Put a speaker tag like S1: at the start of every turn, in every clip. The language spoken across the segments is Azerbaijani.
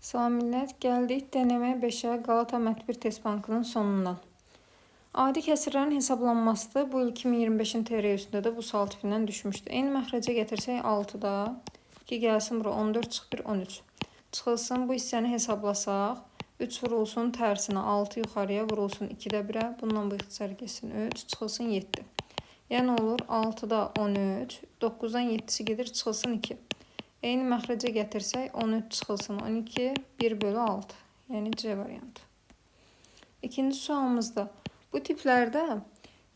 S1: Salam millət, gəldik deneme 5-ə Qalata Mətbuat Test Bankının sonundan. Adi kəsirlərin hesablanması bu il 2025-in TR üstündə də bu sual tipindən düşmüşdü. Eyni məxrəcə gətirsək 6-da 2 gəlsin bura 14 çıx 1 13. Çıxılsın bu hissəni hesablasaq 3 vurulsun tərsinə 6 yuxarıya vurulsun 2-də 1-ə. Bundan bu ixtisar getsin 3 çıxılsın 7. Yəni olur 6-da 13 9-dan 7-si gedir çıxılsın 2. Eyni məxrəcə gətirsək 13 çıxılsın 12 1/6. Yəni C variantı. İkinci sualımızda bu tiplərdə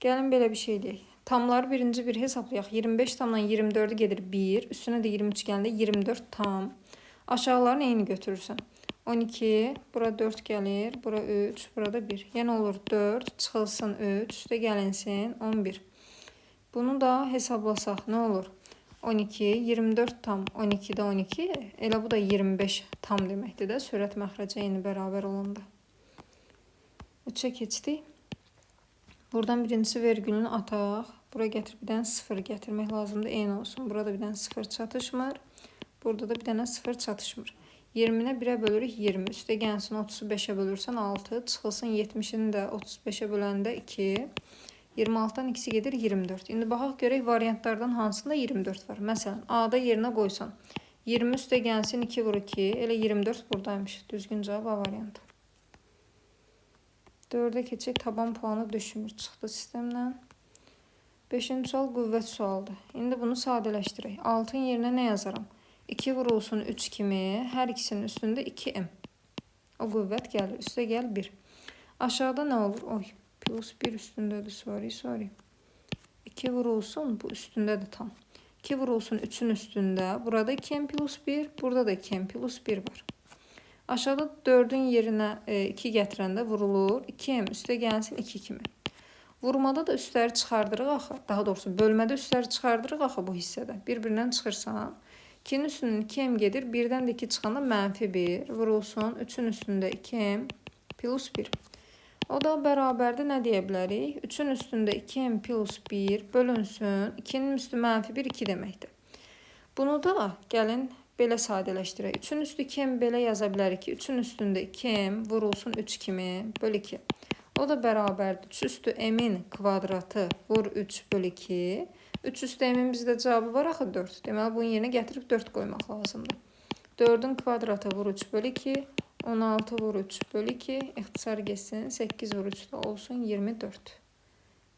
S1: gəlin belə bir şey deyək. Tamları birinci bir hesablayaq. 25 tamdan 24'ü gedir 1. Üstünə də 23 gəndə 24 tam. Aşağılarını eyni götürürsən. 12, bura 4 gəlir, bura 3, burada 1. Yəni olur 4 çıxılsın 3, üstə gəlinsin 11. Bunu da hesablasaq nə olur? 12, 24 tam 12'də 12, elə bu da 25 tam deməkdir də, sürət məxrəcə eyni bərabər olanda. 3'ə keçdik. Buradan birincisi vergülünü ataq. Bura gətirib bir dənə 0 gətirmək lazımdır, eyni olsun. Burada bir dənə 0 çatışmır. Burada da bir dənə 0 çatışmır. 20'nə 1'ə bölürük 20. Üstə gəlsin 30'u 5'ə bölürsən 6. Çıxılsın 70'ini də 35'ə böləndə 2. 26'dan ikisi gedir 24. İndi baxaq görək variantlardan hansında 24 var. Məsələn, A-da yerinə qoysan 20 üstə gəlsin 2 vur 2. Elə 24 buradaymış. Düzgün cavab A variantı. 4'ə keçək, taban puanı düşmür. Çıxdı sistemdən. 5-ci sual qüvvət sualdır. İndi bunu sadələşdirək. 6'ın yerinə nə yazaram? 2 vurulsun 3 kimi, hər ikisinin üstündə 2m. O qüvvət gəlir. Üstə gəl 1. Aşağıda nə olur? Oy. Plus 1 üstündədir. Sorry. 2 vurulsun. Bu üstündədir tam. 2 vurulsun 3'ün üstündə. Burada 2m plus 1. Burada da 2m plus 1 var. Aşağıda 4'ün yerinə 2 gətirəndə vurulur. 2m üstə gəlsin 2 kimi. Vurmada da üstləri çıxardırıq axı. Daha doğrusu bölmədə üstləri çıxardırıq axı bu hissədə. Bir-birindən çıxırsan. 2'nin üstündən 2m gedir. 1'dən də 2 çıxanda -1. Vurulsun 3'ün üstündə 2m plus 1. O da bərabərdə nə deyə bilərik? 3'ün üstündə 2m plus 1 bölünsün. 2'nin üstü -1 2 deməkdir. Bunu da gəlin belə sadələşdirək. 3'ün üstü 2m belə yaza bilərik ki, 3'ün üstündə 2m vurulsun 3 kimi bölü 2. O da bərabərdir. 3 üstü m'in kvadratı vur 3 bölü 2. 3 üstü m'in bizdə cavabı var axı 4. Deməli bunun yerinə gətirib 4 qoymaq lazımdır. 4'ün kvadratı vur 3 bölü 2. 16 vur 3 bölü 2. İxtisar geçsin. 8 vur 3 olsun 24.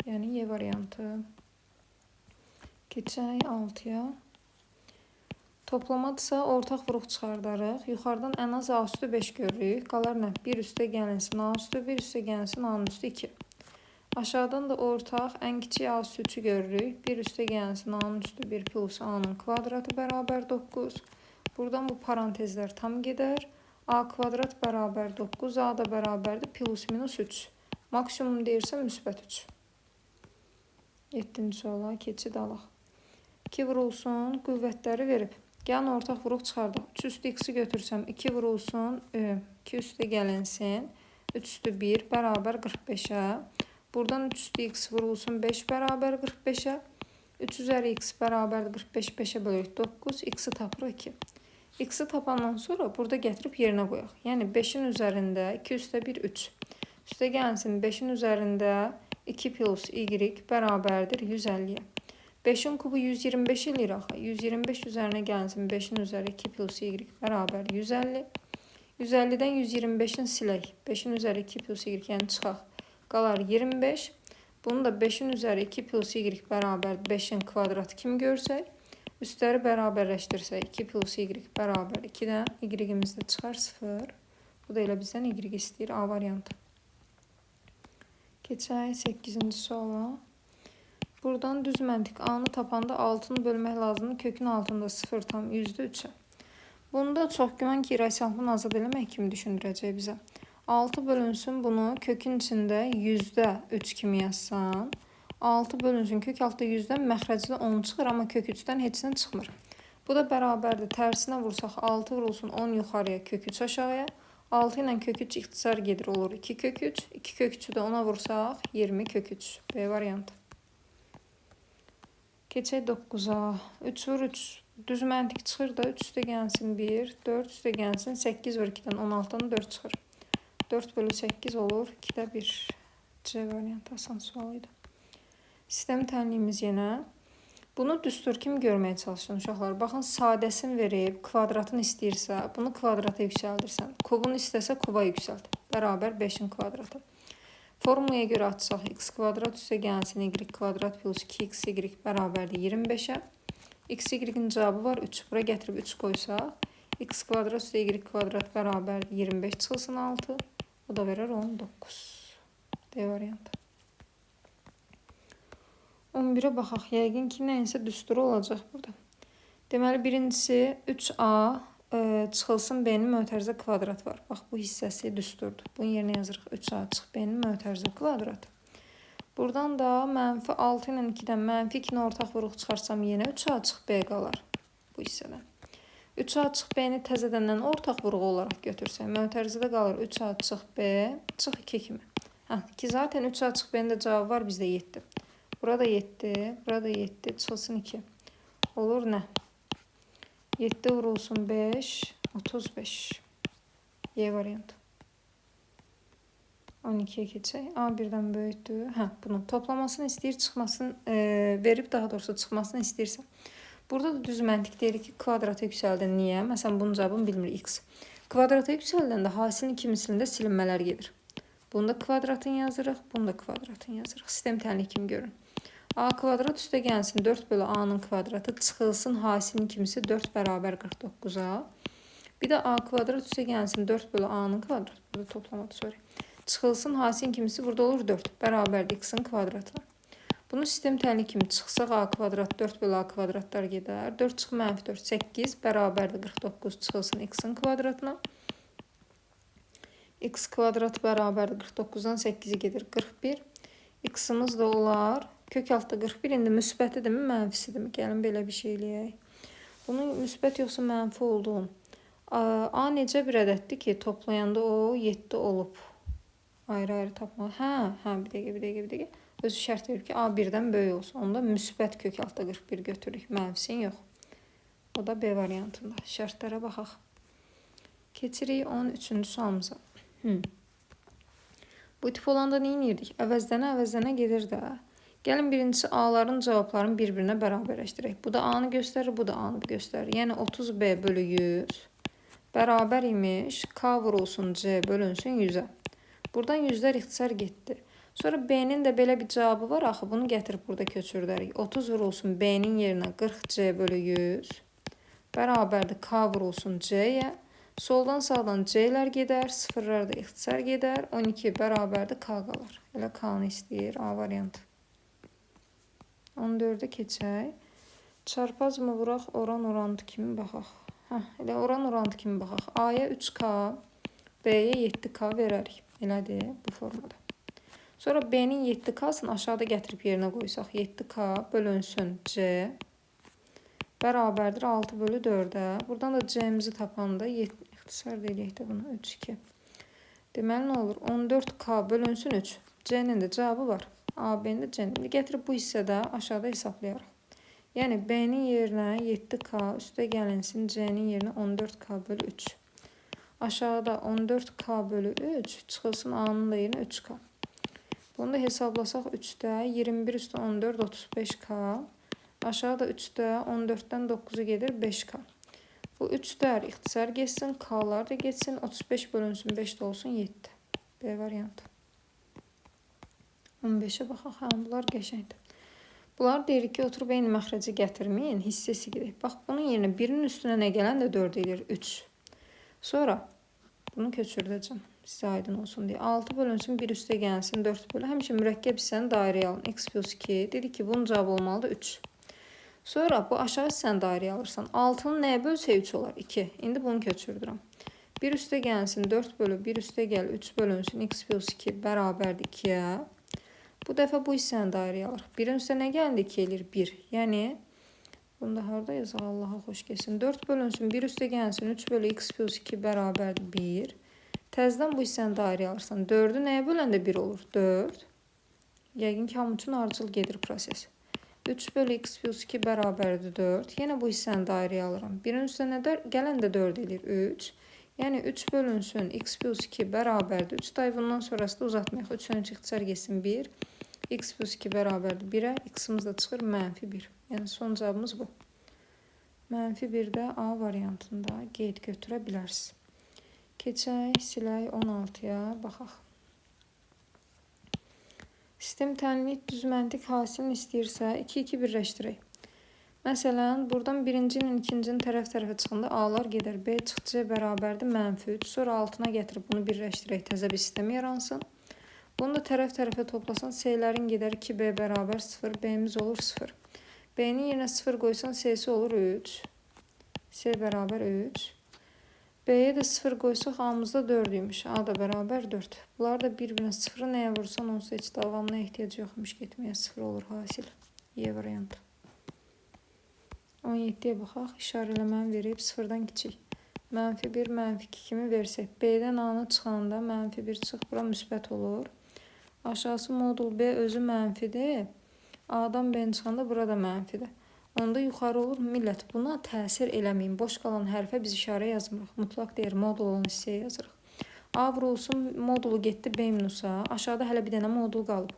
S1: Yəni Y variantı. Keçək 6'ya. Toplamadırsa ortaq vuruq çıxardarıq. Yuxarıdan ən az A üstü 5 görürük. Qalar nə? 1 üstə gəlinsin A üstü, 1 üstə gəlinsin A'nın üstü 2. Aşağıdan da ortaq ən kiçik A üstü 3'ü görürük. 1 üstə gəlsin A'nın üstü 1 plus A'nın kvadratı bərabər 9. Buradan bu parantezlər tam gedər. A kvadrat bərabər 9, A da bərabərdir plus minus 3. Maksimum deyirsə müsbət 3. 7-ci suala keçid alaq. 2 vurulsun, qüvvətləri verib. Gəlin ortaq vuruq çıxardaq. 3 üstü x-i götürsəm 2 vurulsun, 2 üstə gəlinsin. 3 üstü 1 bərabər 45'ə. Buradan 3 üstü x vurulsun 5 bərabər 45'ə. 3 üzəri x bərabər 45 5'ə bölürük 9. X-i tapırıq 2. X-i tapandan sonra burada gətirib yerinə qoyaq. Yəni 5'in üzərində 2 üstə 1 3. Üstə gəlsin 5'in üzərində 2 plus y bərabərdir 150'yə. 5'in kubu 125 eləyir axı. 125 üzərinə gəlsin 5'in üzəri 2 plus y bərabər 150. 150'dən 125'in silək. 5'in üzəri 2 plus y yəni çıxaq. Qalar 25. Bunu da 5'in üzəri 2 plus y bərabər 5'in kvadratı kimi görsək. Üstləri bərabərləşdirsək 2 plus y bərabər 2'dən y-imiz də çıxar 0. Bu da elə bizdən y istəyir A variantı. Keçək 8-ci suala. Buradan düz məntiq A-nı tapanda 6'nı bölmək lazımdır. Kökün altında 0 tam %3'ə. Bunda çox güman ki, irrasionallığı azad eləmək kimi düşündürəcək bizə. 6 bölünsün bunu kökün içində %3 kimi yazsan. 6 bölünsün kök altında 100'dən məxrəcdə 10 çıxır, amma kök 3'dən heçdən çıxmır. Bu da bərabərdir. Tərsinə vursaq 6 vurulsun 10 yuxarıya kök 3 aşağıya. 6 ilə kök 3 ixtisar gedir olur 2 kök 3. 2 kök 3'ü də ona vursaq 20 kök 3. B variantı. Keçək 9'a. 3 vur 3 Düz məntiq çıxır da 3 üstə gəlsin 1, 4 üstə gəlsin 8 var 2-dən 16-dan 4 çıxır. 4 bölü 8 olur 2-də 1. C variantı asan sual idi. Sistem tənliyimiz yenə. Bunu düstur kimi görməyə çalışın uşaqlar. Baxın, sadəsini verib, kvadratını istəyirsə, bunu kvadrata yüksəldirsən. Kubunu istəsə kuba yüksəlt. Bərabər 5-in kvadratı. Formulaya görə açsaq, x kvadrat üstə gəlsin, y kvadrat plus 2xy bərabərdir 25-ə. X, y-in cavabı var 3. Bura gətirib 3 qoysaq, x kvadrat üstə y kvadrat bərabərdir 25 çıxılsın 6. O da verər 19. D variantı. 11-ə baxaq. Yəqin ki, nəyinsə düsturu olacaq burada. Deməli, birincisi 3a çıxılsın b-nin mötərizə kvadratı var. Bax, bu hissəsi düsturdur. Bunun yerinə yazırıq 3a çıx b-nin mötərizə kvadratı. Buradan da mənfi 6 ilə 2-dən mənfi 2-ni ortaq vuruq çıxarsam yenə 3a çıx b qalar bu hissədən. 3a çıx b-ni təzədəndən ortaq vuruq olaraq götürsək, mötərizədə qalır 3a çıx b çıx 2 kimi. Ki zaten 3a çıx b-nin də cavabı var bizdə 7. Burada 7, burada 7, çıxılsın 2. Olur nə? 7 vurulsun 5, 35. Y variantı. 12'ye keçək. A birdən böyükdür. Bunun toplamasını istəyir, çıxmasını verib, daha doğrusu çıxmasını istəyirsə. Burada da düz məntiq deyirik ki, kvadrata yüksəldin. Niyə? Məsələn, bunun cavabını bilmir x. Kvadrata yüksəldəndə hasilin ikimisində silinmələr gedir. Bunu da kvadratın yazırıq, bunu da kvadratın yazırıq. Sistem tənlik kimi görün. A kvadrat üstə gəlsin 4 bölü a-nın kvadratı çıxılsın hasilin kimisi 4 bərabər 49-a. Bir də a kvadrat üstə gəlsin 4 bölü a-nın kvadratı. Burada toplamadı, sorry. Çıxılsın hasilin kimisi burada olur 4 bərabərdir x-in kvadratına. Bunu sistem tənlik kimi çıxsaq a kvadrat 4 bölü a kvadratlar gedər. 4 çıx mənfi 4 8 bərabərdir 49 çıxılsın x-in kvadratına. X kvadrat bərabərdir 49-dan 8-i gedir 41. X-imiz də olar. Kök altda 41 indi müsbətidirmi, mənfisidirmi? Gəlin belə bir şey eləyək. Bunun müsbət yoxsa mənfi olduğunu. A necə bir ədəddir ki, toplayanda o 7 olub. Ayrı-ayrı tapmalı. Bir dəqiqə. Özü şərt verir ki, A birdən böyük olsun. Onda müsbət kök altda 41 götürürük. Mənfisin yox. O da B variantında. Şərtlərə baxaq. Keçirik 13-cü sualımıza. Bu tip olanda nə edirdik? Əvəzlənə gedir də. Gəlin birincisi A-ların cavablarını bir-birinə bərabərləşdirək. Bu da A-nı göstərir, bu da A-nı göstərir. Yəni 30B bölü 100 bərabər imiş. K vurulsun C bölünsün 100-ə. Buradan 100-lər ixtisar getdi. Sonra B-nin də belə bir cavabı var. Axı bunu gətirib burada köçürdərik. 30 vurulsun B-nin yerinə 40C bölü 100 bərabərdir K vurulsun C-yə. Soldan sağdan C-lər gedər, sıfırlar da ixtisar gedər. 12 bərabərdir K qalar. Elə K-nı istəyir A variantı. 14'e keçək. Çarpaz mı vuraq, oran-orantı kimi baxaq. Elə oran-orantı kimi baxaq. A-ya 3K, B-yə 7K verərik. Elədir bu formada. Sonra B-nin 7K-sını aşağıda gətirib yerinə qoysaq. 7K bölünsün C bərabərdir 6 bölü 4'ə. Buradan da C-mizi tapanda ixtisar deyək də bunu 3-2. Deməli nə olur? 14K bölünsün 3. C-nin də cavabı var. A-B'nin də C-nin. Gətirib bu hissədə aşağıda hesablayarıq. Yəni B-nin yerinə 7K üstə gəlinsin. C-nin yerinə 14K bölü 3. Aşağıda 14K bölü 3 çıxılsın A-nın da yerinə 3K. Bunu da hesablasaq 3'də 21 üstə 14 35K. Aşağıda 3'də 14'dən 9'u gedir 5K. Bu 3'lər ixtisar geçsin. K'lar da geçsin. 35 bölünsün 5 də olsun 7. B variantı. 15'e baxaq. Bunlar qəşəngdir. Bunlar deyirik ki, oturub eyni məxrəci gətirməyin, hissəsi gedək. Bax, bunun yerinə 1'in üstünə nə gələn də 4 edir, 3. Sonra bunu köçürdəcəm, sizə aydın olsun deyə. 6 bölünsün, 1 üstə gəlsin, 4 bölü. Həmişə mürəkkəb hissəni dairəyə alın. X plus 2. Dedik ki, bunun cavabı olmalıdır 3. Sonra bu aşağı hissəni dairəyə alırsan. 6'nı nəyə bölsə 3 olar? 2. İndi bunu köçürdürəm. 1 üstə gəlsin, 4 bölü, 1 üstə gəl, 3 bölünsün, X plus 2 bərabərdir 2'yə. Bu dəfə bu hissəni dairəyə alırıq. 1'in üstə nə gəldi? 2 eləyir 1. Yəni, bunu da harada yazaq? Allaha xoş gəlsin. 4 bölünsün, 1 üstə gəlsin, 3 bölü X plus 2 bərabərdir 1. Təzdən bu hissəni dairəyə alırsan. 4'ü nəyə böləndə 1 olur? 4. Yəqin ki, hamı üçün ardıcıl gedir proses. 3 bölü x plus 2 bərabərdir 4. Yenə bu hissəni dairəyə alıram. 1-in üstünə gələn də 4 eləyir 3. Yəni 3 bölünsün x plus 2 bərabərdir 3. Day bundan sonrası da uzatmayaq. 3-ün ixtisar getsin 1. X plus 2 bərabərdir 1-ə. X-imiz də çıxır -1. Yəni son cavabımız bu. -1-də A variantında qeyd götürə bilərsiniz. Keçək, silək 16-ya, baxaq. Sistem təmin düz məntiq hasilini istəyirsə 2-2 birləşdirək. Məsələn, buradan birincinin, ikincinin tərəf-tərəfə çıxanda A-lar gedər. B çıx C bərabərdir -3. Sonra altına gətirib bunu birləşdirək. Təzə bir sistem yaransın. Bunu da tərəf-tərəfə toplasan C-lərin gedər 2B bərabər 0. B-miz olur 0. B-nin yerinə 0 qoysan C-si olur 3. C bərabər 3. B-yə də 0 qoysaq A-mızda 4 imiş. A da bərabər 4. Bunlar da bir-birinə 0-ı nəyə vursan onsa heç davamına ehtiyac yoxmuş getməyə 0 olur hasil. Y variantı. 17-yə baxaq. İşarələməni verib 0-dan kiçik. -1, -2 kimi versək. B-dən A-nı çıxanda -1 çıx. Bura müsbət olur. Aşağısı modul B özü mənfidir. A-dan B-ni çıxanda burada mənfidir. Onda yuxarı olur. Millət, buna təsir eləməyin. Boş qalan hərfə biz işarə yazmırıq. Mutlaq deyir, modul olan hissəyə yazırıq. A vurulsun, modulu getdi B minusa. Aşağıda hələ bir dənə modul qalıb.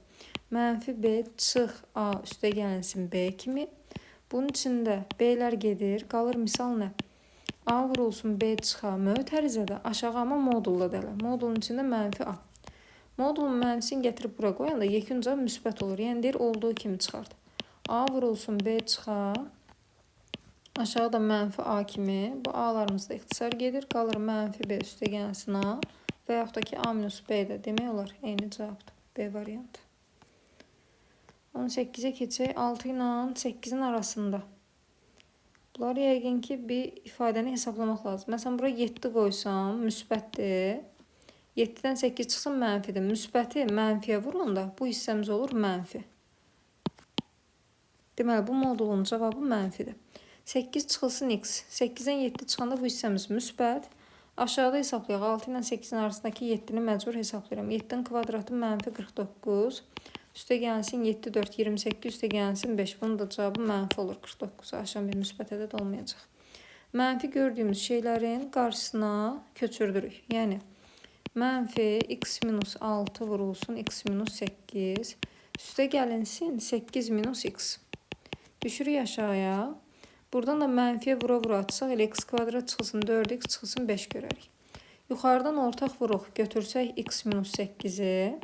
S1: -B çıx A üstə gəlinsin B kimi. Bunun içində B-lər gedir. Qalır misal nə? A vurulsun B çıxa mötərizədə. Aşağı amma modulla dələ. Modulun içində -A. Modulun mənfisini gətirib bura qoyanda yekun cavab müsbət olur. Yəni deyir, olduğu kimi çıxart. A vurulsun B çıxa. Aşağıda -A kimi. Bu A-larımız da ixtisar gedir. Qalır -B üstə gəlsin A. Və yaxud da ki A minus B də demək olar. Eyni cavabdır. B variantı. 18-ə keçək. 6 ilə 8-in arasında. Bunlar yəqin ki bir ifadəni hesablamaq lazım. Məsələn, bura 7 qoysam müsbətdir. 7-dən 8 çıxsın mənfidir. Müsbəti mənfiyə vuranda bu hissəmiz olur mənfi. Deməli, bu modulun cavabı mənfidir. 8 çıxılsın x. 8-dən 7 çıxanda bu hissəmiz müsbət. Aşağıda hesablayaq. 6 ilə 8-in arasındakı 7-ni məcbur hesablayıram. 7-nin kvadratı -49. Üstə gəlsin 7, 4, 28, üstə gəlsin 5. Bunun da cavabı mənfi olur 49. Aşağı bir müsbət ədəd olmayacaq. Mənfi gördüyümüz şeylərin qarşısına köçürdürük. Yəni, -x minus 6 vurulsun x minus 8. Üstə gəlinsin 8 minus x. Düşürük aşağıya. Buradan da mənfiyə vura-vura atsaq, elə x kvadrat çıxılsın 4x çıxılsın 5 görərik. Yuxarıdan ortaq vuruq, götürsək x minus 8-i.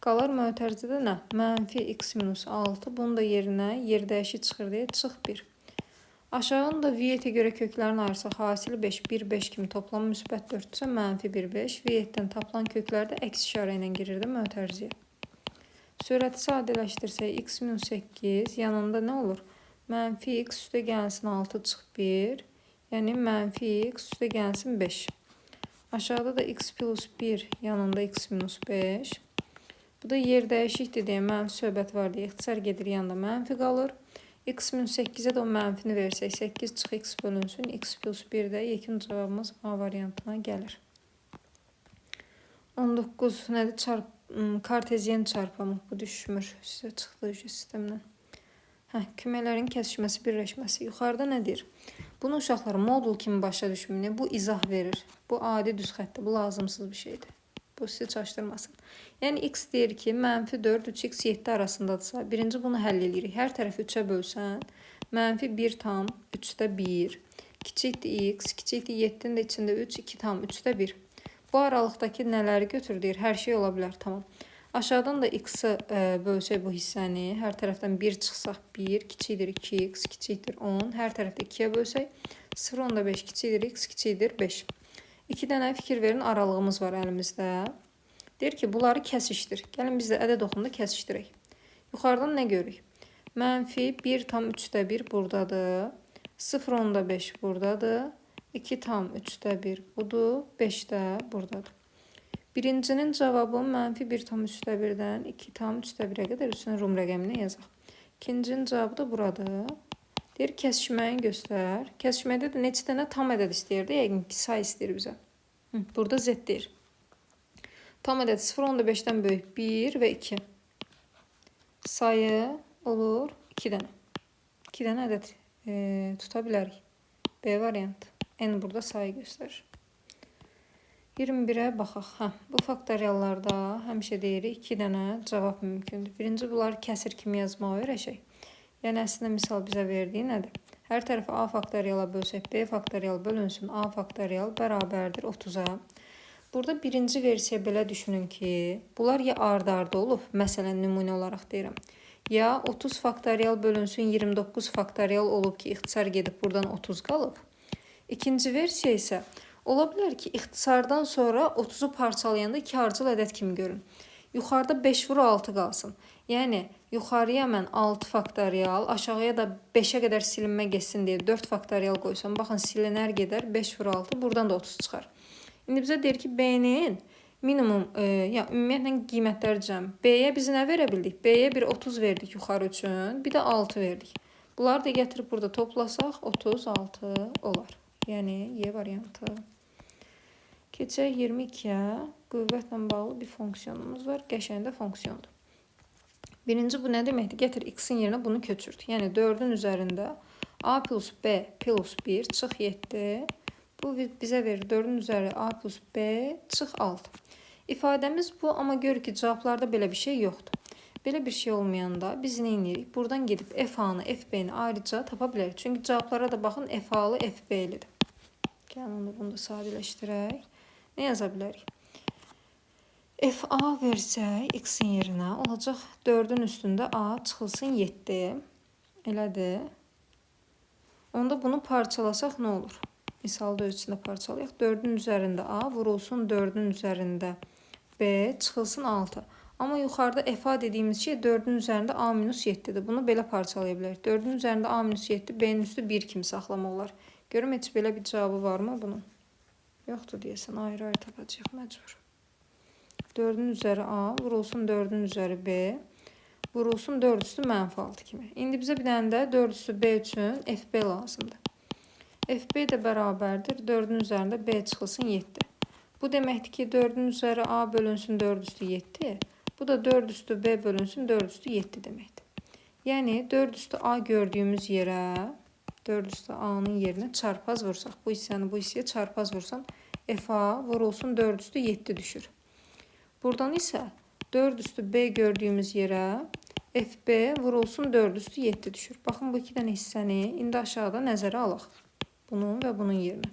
S1: Qalar mötərizədə nə? -x minus 6. Bunu da yerinə yer dəyişik çıxır deyə çıx 1. Aşağının da V-yə görə köklərini ayırsaq, hasili 5, 1, 5 kimi toplamı müsbət 4-dürsə, -1, 5. V-dən tapılan köklər də əks işarə ilə girirdi mötərizəyə. Sürəti sadələşdirsək, x minus 8 yanında nə olur? -x üstə gəlsin 6 çıx 1. Yəni, -x üstə gəlsin 5. Aşağıda da x plus 1 yanında x minus 5. Bu da yer dəyişikdir deyə mənfi söhbət var deyə ixtisar gedir yanında mənfi qalır. X minus 8-ə də o mənfini versək 8 çıx x bölünsün. X plus 1 də yekun cavabımız A variantına gəlir. 19 nədir? Kartezyen çarpımı. Bu düşmür. Sizə çıxdı sistemdən. Kümələrin kəsişməsi, birləşməsi. Yuxarıda nədir? Bunu uşaqlar modul kimi başa düşmür. Bu izah verir. Bu adi düz xətdir. Bu lazımsız bir şeydir. Bu sizi çaşdırmasın. Yəni x deyir ki, -4, 3x 7 arasındadırsa, birinci bunu həll edirik. Hər tərəfi 3-ə bölsən, -1 tam 3-də 1, kiçikdir x, kiçikdir 7-nin də içində 3, 2 tam 3-də 1. Bu aralıqdakı nələri götür deyir, hər şey ola bilər, tamam. Aşağıdan da x-i bölsək bu hissəni, hər tərəfdən 1 çıxsaq 1, kiçikdir 2x, kiçikdir 10, hər tərəfdə 2-yə bölsək, 0,5 kiçikdir x, kiçikdir 5. 2 dənə fikir verin, aralığımız var əlimizdə. Deyir ki, bunları kəsişdir. Gəlin biz də ədəd oxunda kəsişdirək. Yuxarıdan nə görürük? -1 tam 3-də 1 buradadır. 0,5 buradadır. 2 tam 3-də 1 budur. 5 də buradadır. Birincinin cavabı -1 tam 3-də 1-dən 2 tam 3-də 1-ə qədər üstünə rum rəqəmini yazaq. İkincinin cavabı da buradır. Deyir, kəsişməni göstər. Kəsişməkdə də neçə dənə tam ədəd istəyir də, yəqin ki, say istəyir bizə. Burada z deyir. Tam ədəd 0,5-dən böyük 1 və 2. Sayı olur 2 dənə. 2 dənə ədəd tuta bilərik. B variantı. N burada sayı göstərir. 21-ə baxaq. Bu faktoriallarda həmişə deyirik 2 dənə cavab mümkündür. Birinci, bunları kəsir kimi yazmağı öyrəşək. Yəni, əslində misal bizə verdiyi nədir? Hər tərəfi A faktoriala bölsək, B faktorial bölünsün, A faktorial bərabərdir 30-a. Burada birinci versiya belə düşünün ki, bunlar ya ardı-ardı olub, məsələn, nümunə olaraq deyirəm. Ya 30 faktorial bölünsün 29 faktorial olub ki, ixtisar gedib buradan 30 qalıb. İkinci versiya isə ola bilər ki, ixtisardan sonra 30-u parçalayanda 2 ardıcıl ədəd kimi görün. Yuxarıda 5 vur 6 qalsın. Yəni, yuxarıya mən 6 faktorial, aşağıya da 5-ə qədər silinmə geçsin deyə 4 faktorial qoysam, baxın, silinər gedər, 5 vur 6, buradan da 30 çıxar. İndi bizə deyir ki, B-nin minimum, ümumiyyətlə qiymətlər cəm. B-yə biz nə verə bildik? B-yə bir 30 verdik yuxarı üçün, bir də 6 verdik. Bunları da gətirib burada toplasaq, 36 olar. Yəni, Y variantı. Keçək 22-yə. Qüvvətlə bağlı bir fonksiyonumuz var. Qəşəngdə fonksiyondur. Birinci, bu nə deməkdir? Gətir x-in yerinə bunu köçürt. Yəni, 4-ün üzərində a plus b plus 1 çıx 7. Bu bizə verir 4-ün üzəri a plus b çıx 6. İfadəmiz bu, amma görür ki, cavablarda belə bir şey yoxdur. Belə bir şey olmayanda biz nə edirik? Buradan gedib f a-nı, f b-ni ayrıca tapa bilərik. Çünki cavablara da baxın, f a-lı, f b-lidir. Gəlin, bunu da sadələşdirək. Nə yaza bilərik? F a versək x-in yerinə olacaq 4-ün üstündə a çıxılsın 7. Elədir. Onda bunu parçalasaq nə olur? Misalda öz içində parçalayaq. 4-ün üzərində a vurulsun 4-ün üzərində b çıxılsın 6. Amma yuxarıda f a dediyimiz şey 4-ün üzərində a minus 7-dir. Bunu belə parçalaya bilərik. 4-ün üzərində a minus 7, b-nin üstü 1 kimi saxlamaq olar. Görüm, heç belə bir cavabı varmı bunun? Yoxdur deyəsən, ayrı-ayrı tapacaq məcbur. 4-ün üzəri a, vurulsun 4-ün üzəri b, vurulsun 4 üstü mənfi 6 kimi. İndi bizə bir dənə də 4 üstü b üçün fb lazımdır. Fb də bərabərdir 4-ün üzərində b çıxılsın 7. Bu deməkdir ki, 4-ün üzəri a bölünsün 4 üstü 7. Bu da 4 üstü b bölünsün 4 üstü 7 deməkdir. Yəni 4 üstü a gördüyümüz yerə, 4 üstü a-nın yerinə çarpaz vursaq, bu hissəni bu hissəyə çarpaz vursam, f a vurulsun 4 üstü 7 düşür. Buradan isə 4 üstü b gördüyümüz yerə fb vurulsun 4 üstü 7 düşür. Baxın, bu iki dənə hissəni indi aşağıda nəzərə alaq. Bunun və bunun yerinə.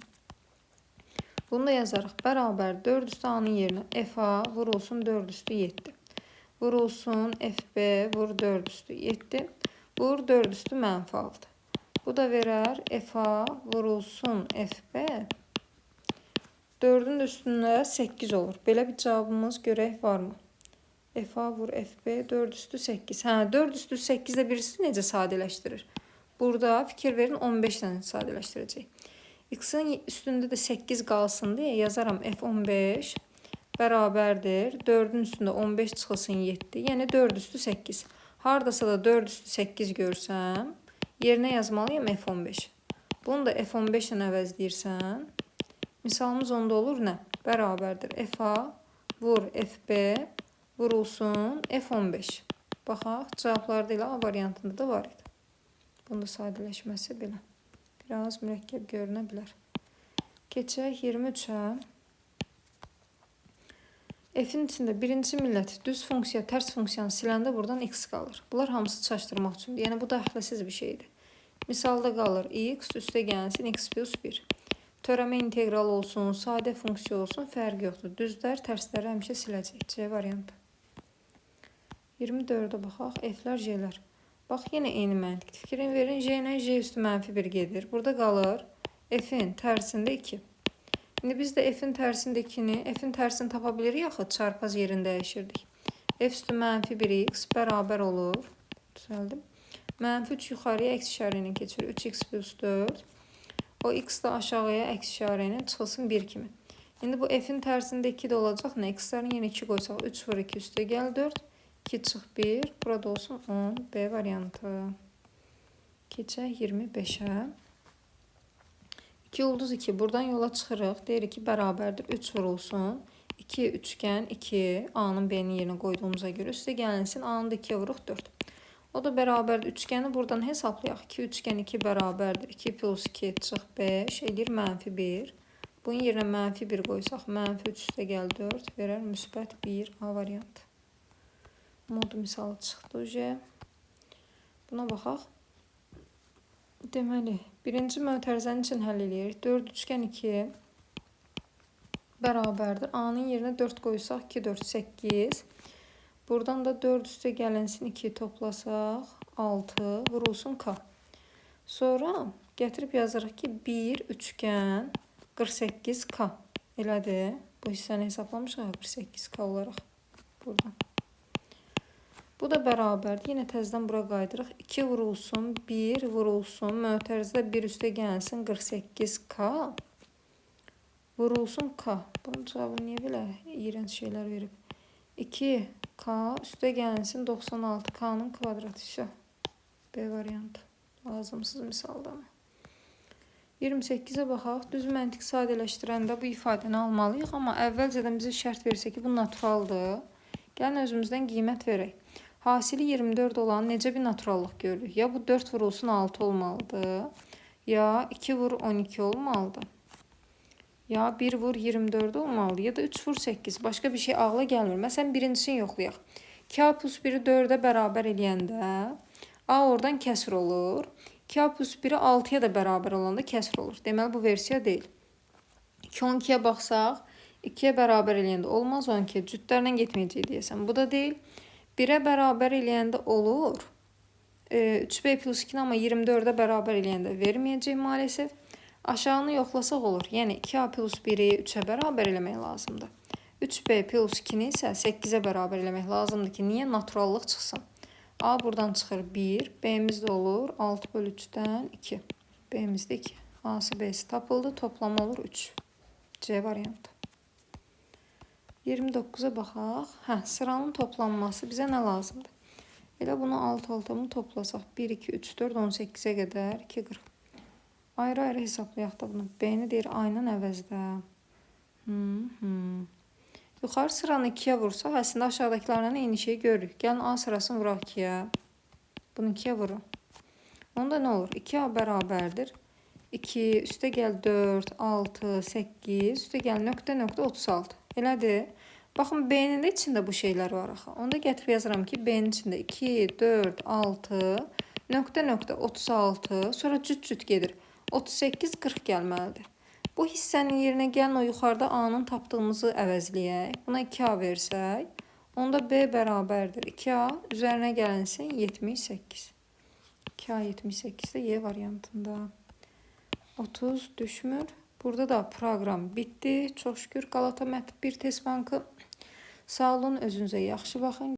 S1: Bunu da yazarıq. Bərabər 4 üstü a-nın yerinə f a vurulsun 4 üstü 7. Vurulsun fb vur 4 üstü 7. Vur 4 üstü mənfi 6. Bu da verər f a vurulsun fb 4-ün üstündə 8 olur. Belə bir cavabımız görək varmı? F a vur fb 4 üstü 8. 4 üstü 8 də birisi necə sadələşdirir? Burada fikir verin, 15 ilə sadələşdirəcək. X-in üstündə də 8 qalsın deyə yazaram f15 bərabərdir. 4-ün üstündə 15 çıxılsın 7. Yəni 4 üstü 8. Hardasa da 4 üstü 8 görsəm, yerinə yazmalıyım f15. Bunu da f15 ilə əvəzləyirsən. Misalımız onda olur nə? Bərabərdir f a vur fb vurulsun f15. Baxaq, cavablarda ilə a variantında da var idi. Bunun da sadələşməsi belə. Biraz mürəkkəb görünə bilər. Keçək 23-ə. F-in içində birinci millət düz funksiya, tərs funksiyanı siləndə buradan x qalır. Bunlar hamısı çaşdırmaq üçündür. Yəni, bu da əhləsiz bir şeydir. Misalda qalır x üstə gəlsin x plus 1. Törəmə integral olsun, sadə funksiya olsun, fərqi yoxdur. Düzlər, tərsləri həmişə siləcək. C variantı. 24-ə baxaq. F-lər, J-lər. Bax, yenə eyni məntiqdir. Fikrin verin, J ilə J üstü mənfi 1 gedir. Burada qalır F-in tərsində 2. İndi biz də F-in tərsindəkini, F-in tərsini tapa bilirik yaxud çarpaz yerini dəyişirdik. F üstü mənfi 1x bərabər olur. Düzəldim. Mənfi 3 yuxarıya əks işarə ilə keçir. 3x plus 4. O x da aşağıya əks işarə ilə çıxılsın 1 kimi. İndi bu f-in tərsində 2 də olacaq. Nə? X-lərin yenə 2 qoysaq 3 vur 2 üstə gəl 4. 2 çıx 1. Burada olsun 10. B variantı. Keçək 25-ə. 2 ulduz 2. Buradan yola çıxırıq. Deyirik ki, bərabərdir. 3 vurulsun. 2 üçgən 2. A-nın B-nin yerinə qoyduğumuza görə üstə gəlinsin. A-nı da 2-yə vuruq 4. O da bərabərdir. Üçgəni buradan hesablayaq. 2 üçgən 2 bərabərdir. 2 plus 2 çıx 5 edir -1. Bunun yerinə -1 qoysaq, -3 üstə gəl 4 verər müsbət 1. A variantı. Mod misalı çıxdı. Buna baxaq. Deməli, birinci mötərizənin üçün həll edirik. 4 üçgən 2 bərabərdir. A-nın yerinə 4 qoysaq, 2, 4, 8. Buradan da 4 üstə gəlinsin 2 toplasaq, 6 vurulsun K. Sonra gətirib yazırıq ki, 1 üçgən 48K. Elədir. Bu hissəni hesaplamışıq 48K olaraq. Buradan. Bu da bərabərdir. Yenə təzədən bura qaydırıq. 2 vurulsun, 1 vurulsun. Mötərizədə 1 üstə gəlsin 48K. Vurulsun K. Bunun cavabı niyə belə iyrənc şeylər verib? 2K üstə gəlsin 96K'nın kvadratı. B variantı. Lazımsız misaldan. 28'e baxaq. Düz məntiq sadələşdirəndə bu ifadəni almalıyıq. Amma əvvəlcədən bizə şərt versə ki, bu naturaldır. Gəlin özümüzdən qiymət verək. Hasili 24 olan necə bir naturallıq görürük? Ya bu 4 vurulsun 6 olmalıdır. Ya 2 vur 12 olmalıdır. Ya 1 vur 24 olmalıdır. Ya da 3 vur 8. Başqa bir şey ağla gəlmir. Məsələn, birincisini yoxlayaq. K plus 1'i 4'ə bərabər eləyəndə A oradan kəsr olur. K plus 1'i 6'ya da bərabər olanda kəsr olur. Deməli, bu versiya deyil. 2, 12'yə baxsaq, 2'yə bərabər eləyəndə olmaz. 12'yə cütlərlə getməyəcək deyəsən. Bu da deyil. 1'ə bərabər eləyəndə olur. 3B plus 2'ni amma 24'ə bərabər eləyəndə verməyəcək maalesef. Aşağını yoxlasaq olur. Yəni 2A plus 1'i 3'ə bərabər eləmək lazımdır. 3B plus 2'ni isə 8'ə bərabər eləmək lazımdır ki, niyə? Naturallıq çıxsın. A buradan çıxır 1. B'miz də olur 6 bölü 3'dən 2. B'miz də 2. A'sı B'si tapıldı. Toplamı olur 3. C variantı. 29'a baxaq. Sıranın toplanması bizə nə lazımdır? Elə bunu alt-altamı toplasaq. 1, 2, 3, 4, 18'ə qədər 2, 40. Ayrı-ayrı hesablayaq da bunu. B'ni deyir A ilə əvəzdə. Yuxarı sıranı 2'yə vursaq, əslində aşağıdakilərlə eyni şeyi görürük. Gəlin A sırasını vuraq 2'yə. Bunu 2'yə vurun. Onda nə olur? 2A bərabərdir. 2, üstə gəl 4, 6, 8, üstə gəl nöqtə, 36. Elədir. Baxın, B'nin də içində bu şeylər var axı. Onda gətirib yazıram ki, B'nin içində 2, 4, 6, nöqtə, 36, sonra cüt-cüt gedir. 38, 40 gəlməlidir. Bu hissənin yerinə gəlin o yuxarıda A'nın tapdığımızı əvəzləyək. Buna 2A versək, onda B bərabərdir. 2A üzərinə gəlinsin 78. 2A 78 də Y variantında. 30 düşmür. Burada da proqram bitdi. Çox şükür Qalata Mətb 1 test bankı. Sağ olun, özünüzə yaxşı baxın.